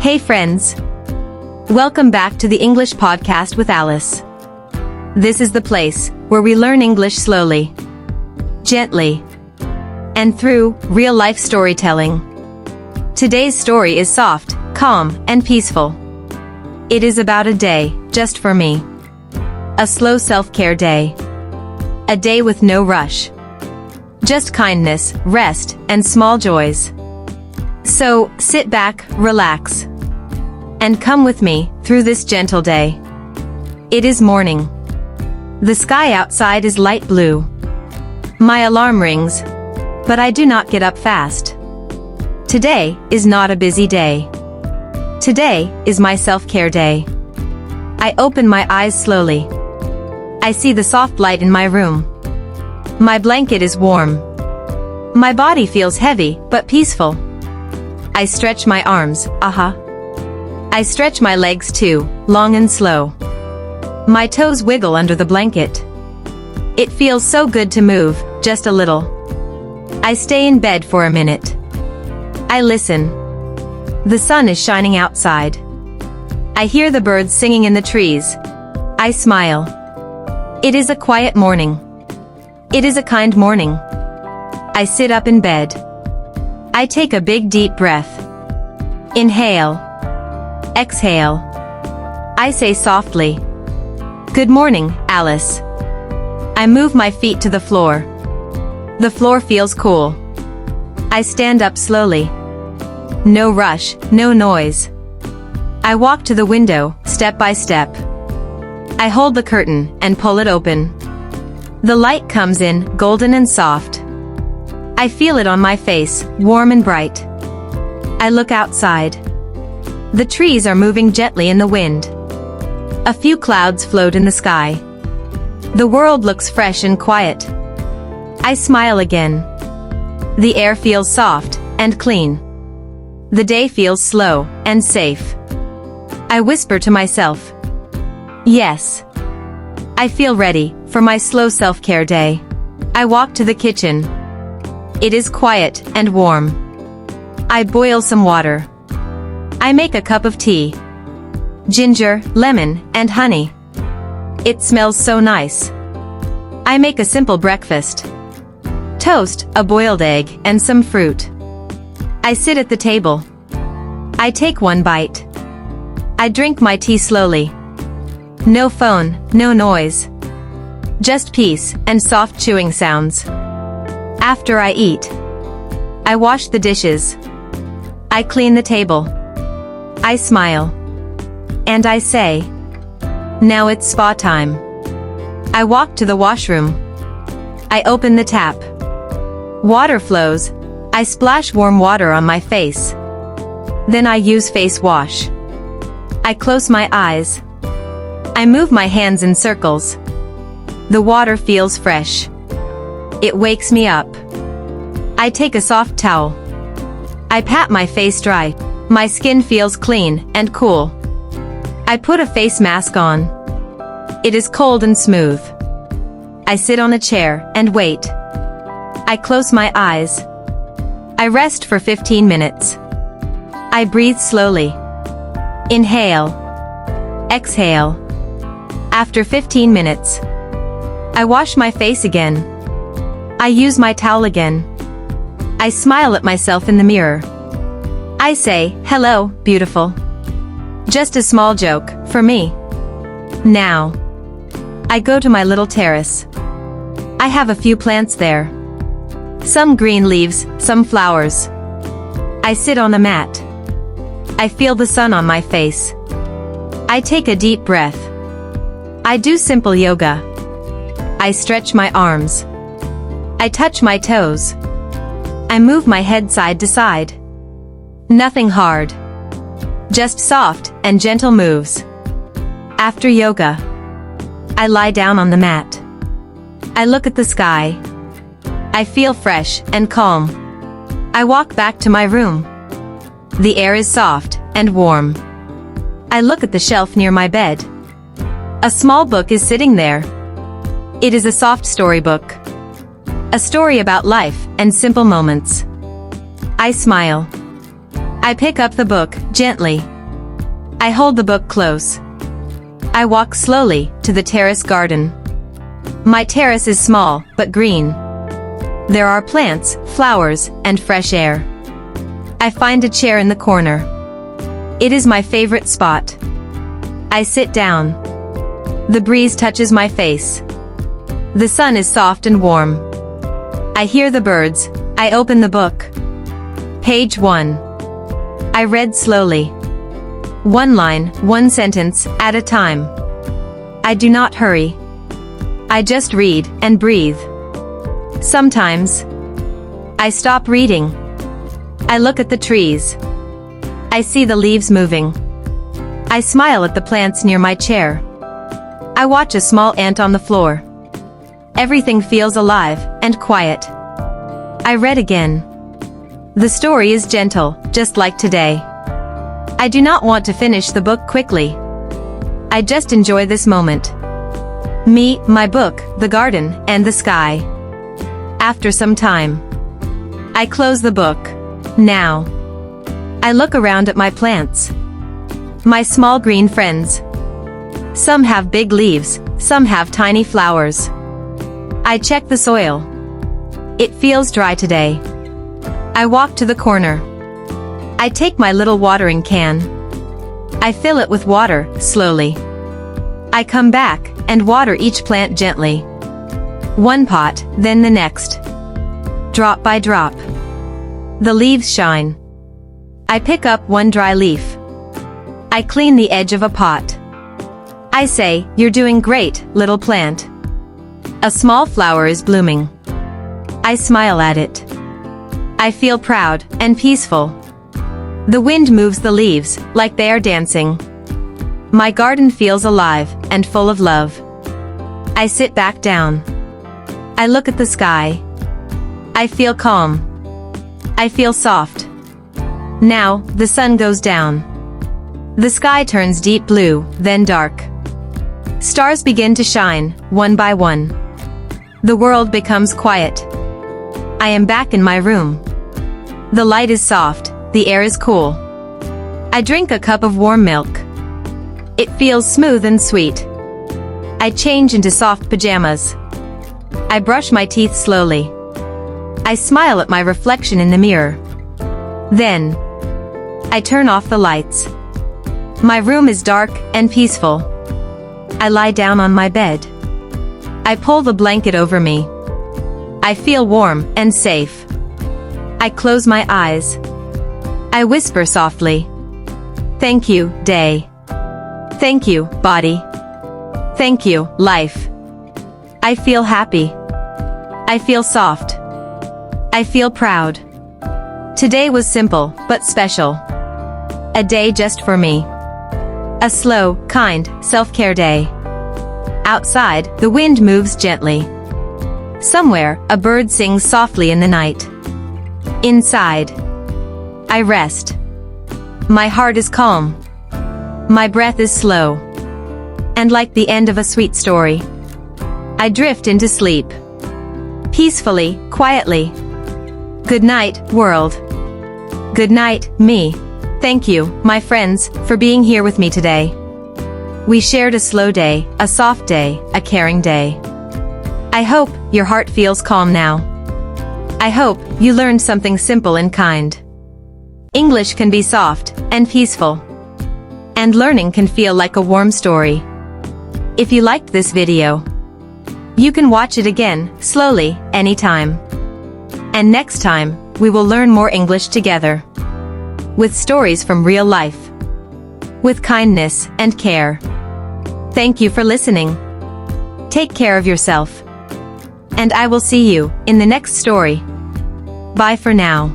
Hey friends! Welcome back to the English podcast with Alice. This is the place where we learn English slowly, gently, and through real-life storytelling. Today's story is soft, calm, and peaceful. It is about a day just for me. A slow self-care day. A day with no rush. Just kindness, rest, and small joys. So, sit back, relax, and come with me through this gentle day. It is morning. The sky outside is light blue. My alarm rings, but I do not get up fast. Today is not a busy day. Today is my self-care day. I open my eyes slowly. I see the soft light in my room. My blanket is warm. My body feels heavy but peaceful. I stretch my arms, I stretch my legs too, long and slow. My toes wiggle under the blanket. It feels so good to move, just a little. I stay in bed for a minute. I listen. The sun is shining outside. I hear the birds singing in the trees. I smile. It is a quiet morning. It is a kind morning. I sit up in bed. I take a big deep breath. Inhale. Exhale. I say softly, "Good morning, Alice." I move my feet to the floor. The floor feels cool. I stand up slowly. No rush, no noise. I walk to the window, step by step. I hold the curtain and pull it open. The light comes in, golden and soft. I feel it on my face, warm and bright. I look outside. The trees are moving gently in the wind. A few clouds float in the sky. The world looks fresh and quiet. I smile again. The air feels soft and clean. The day feels slow and safe. I whisper to myself, "Yes. I feel ready for my slow self-care day." I walk to the kitchen. It is quiet and warm. I boil some water. I make a cup of tea. Ginger, lemon, and honey. It smells so nice. I make a simple breakfast. Toast, a boiled egg, and some fruit. I sit at the table. I take one bite. I drink my tea slowly. No phone, no noise. Just peace and soft chewing sounds. After I eat, I wash the dishes. I clean the table. I smile. And I say, "Now it's spa time." I walk to the washroom. I open the tap. Water flows. I splash warm water on my face. Then I use face wash. I close my eyes. I move my hands in circles. The water feels fresh. It wakes me up. I take a soft towel. I pat my face dry. My skin feels clean and cool. I put a face mask on. It is cold and smooth. I sit on a chair and wait. I close my eyes. I rest for 15 minutes. I breathe slowly. Inhale. Exhale. After 15 minutes, I wash my face again. I use my towel again. I smile at myself in the mirror. I say, "Hello, beautiful." Just a small joke, for me. Now, I go to my little terrace. I have a few plants there. Some green leaves, some flowers. I sit on a mat. I feel the sun on my face. I take a deep breath. I do simple yoga. I stretch my arms. I touch my toes. I move my head side to side. Nothing hard. Just soft and gentle moves. After yoga, I lie down on the mat. I look at the sky. I feel fresh and calm. I walk back to my room. The air is soft and warm. I look at the shelf near my bed. A small book is sitting there. It is a soft storybook. A story about life and simple moments. I smile. I pick up the book, gently. I hold the book close. I walk slowly to the terrace garden. My terrace is small, but green. There are plants, flowers, and fresh air. I find a chair in the corner. It is my favorite spot. I sit down. The breeze touches my face. The sun is soft and warm. I hear the birds. I open the book. Page 1. I read slowly. One line, one sentence, at a time. I do not hurry. I just read and breathe. Sometimes, I stop reading. I look at the trees. I see the leaves moving. I smile at the plants near my chair. I watch a small ant on the floor. Everything feels alive and quiet. I read again. The story is gentle, just like today. I do not want to finish the book quickly. I just enjoy this moment. Me, my book, the garden, and the sky. After some time, I close the book. Now, I look around at my plants. My small green friends. Some have big leaves, some have tiny flowers. I check the soil. It feels dry today. I walk to the corner. I take my little watering can. I fill it with water, slowly. I come back and water each plant gently. One pot, then the next. Drop by drop. The leaves shine. I pick up one dry leaf. I clean the edge of a pot. I say, "You're doing great, little plant." A small flower is blooming. I smile at it. I feel proud and peaceful. The wind moves the leaves, like they are dancing. My garden feels alive and full of love. I sit back down. I look at the sky. I feel calm. I feel soft. Now, the sun goes down. The sky turns deep blue, then dark. Stars begin to shine, one by one. The world becomes quiet. I am back in my room. The light is soft, the air is cool. I drink a cup of warm milk. It feels smooth and sweet. I change into soft pajamas. I brush my teeth slowly. I smile at my reflection in the mirror. Then, I turn off the lights. My room is dark and peaceful. I lie down on my bed. I pull the blanket over me. I feel warm and safe. I close my eyes. I whisper softly. Thank you, day. Thank you, body. Thank you, life. I feel happy. I feel soft. I feel proud. Today was simple, but special. A day just for me. A slow, kind, self-care day. Outside, the wind moves gently. Somewhere, a bird sings softly in the night. Inside, I rest. My heart is calm. My breath is slow. And like the end of a sweet story, I drift into sleep. Peacefully, quietly. Good night, world. Good night, me. Thank you, my friends, for being here with me today. We shared a slow day, a soft day, a caring day. I hope your heart feels calm now. I hope you learned something simple and kind. English can be soft and peaceful. And learning can feel like a warm story. If you liked this video, you can watch it again, slowly, anytime. And next time, we will learn more English together. With stories from real life. With kindness and care. Thank you for listening. Take care of yourself. And I will see you in the next story. Bye for now.